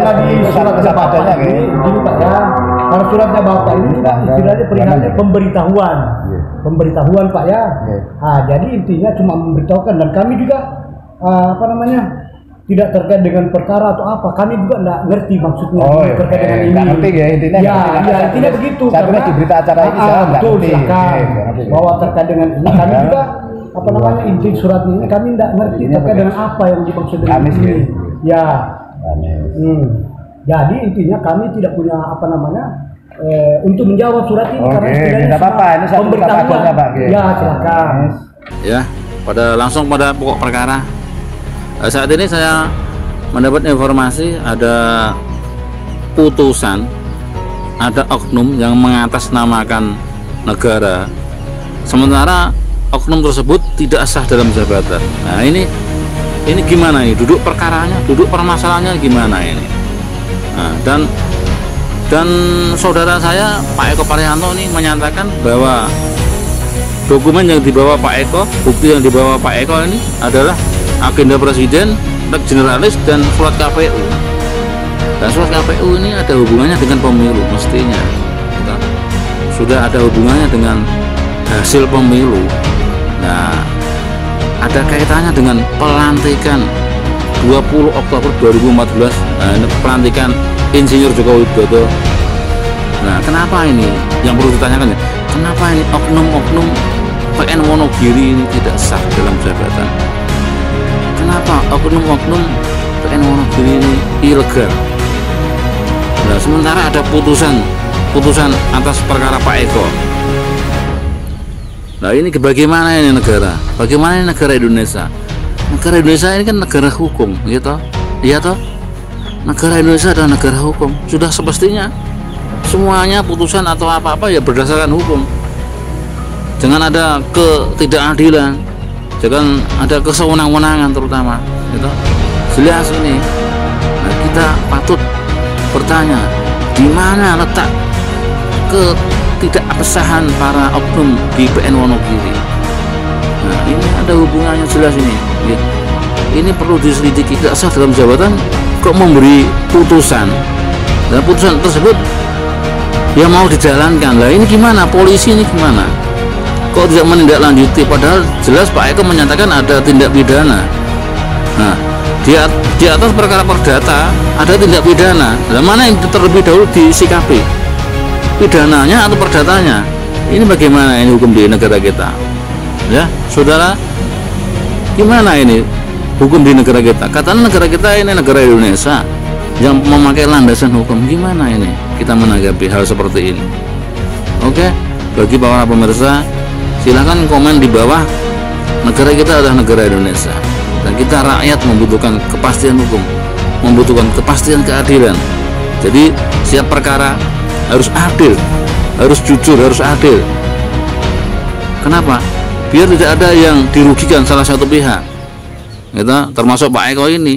Karena di suratnya Bapak ini, gini Pak ya, kalau suratnya Bapak ini istilahnya perihalnya pemberitahuan Pak ya. Nah, jadi intinya cuma memberitahukan, dan kami juga tidak terkait dengan perkara atau apa, kami juga nggak ngerti maksudnya terkait dengan ini. Ngerti ya intinya. Intinya begitu. Saya kira di berita acara ini saya nggak ngerti. Bahwa terkait dengan ini kami juga inti surat ini kami nggak ngerti terkait dengan apa yang dimaksud dengan ini. Ya. Jadi intinya kami tidak punya untuk menjawab surat ini karena istilahnya ini pemberitahuan. Ya, silakan. Ya, langsung pada pokok perkara. Saat ini saya mendapat informasi ada putusan, ada oknum yang mengatasnamakan negara, sementara oknum tersebut tidak sah dalam jabatan. Nah ini gimana nih duduk perkaranya, duduk permasalahannya gimana ini? Nah, dan saudara saya Pak Eko Parianto ini menyatakan bahwa dokumen yang dibawa Pak Eko, bukti yang dibawa Pak Eko ini adalah agenda presiden, generalis, dan surat KPU. Dan surat KPU ini ada hubungannya dengan pemilu mestinya. Sudah ada hubungannya dengan hasil pemilu. Nah, ada kaitannya dengan pelantikan 20 Oktober 2014, pelantikan Insinyur Joko Widodo. Nah, kenapa ini yang perlu ditanyakan ya? Kenapa ini oknum-oknum PN Wonogiri ini tidak sah dalam jabatan? Kenapa oknum-oknum PN Wonogiri ini ilegal? Nah, sementara ada putusan atas perkara Pak Eko. Nah, ini bagaimana ini negara? Bagaimana ini negara Indonesia? Negara Indonesia ini kan negara hukum, gitu? Iya toh? Negara Indonesia adalah negara hukum. Sudah semestinya semuanya putusan atau apa-apa ya berdasarkan hukum. Jangan ada ketidakadilan, jangan ada kesewenang-wenangan terutama, gitu. Jelas ini. Nah, kita patut bertanya, di mana letak ketidakabsahan para oknum di PN Wonogiri? Nah, ini ada hubungannya jelas ini. Ya. Ini perlu diselidiki. Tidak sah dalam jabatan kok memberi putusan. Dan putusan tersebut ya mau dijalankan. Lah ini gimana? Polisi ini gimana? Kok tidak menindaklanjuti? Padahal jelas Pak Eko menyatakan ada tindak pidana. Nah, di atas perkara perdata ada tindak pidana. Nah, mana yang terlebih dahulu disikapi? Pidananya atau perdatanya? Ini bagaimana ini hukum di negara kita? Ya, saudara, gimana ini hukum di negara kita? Katanya negara kita ini negara Indonesia yang memakai landasan hukum. Gimana ini kita menanggapi hal seperti ini? Oke, bagi para pemirsa, silahkan komen di bawah. Negara kita adalah negara Indonesia, dan kita rakyat membutuhkan kepastian hukum, membutuhkan kepastian keadilan. Jadi setiap perkara harus adil, harus jujur, harus adil. Kenapa? Biar tidak ada yang dirugikan salah satu pihak, gitu, termasuk Pak Eko ini.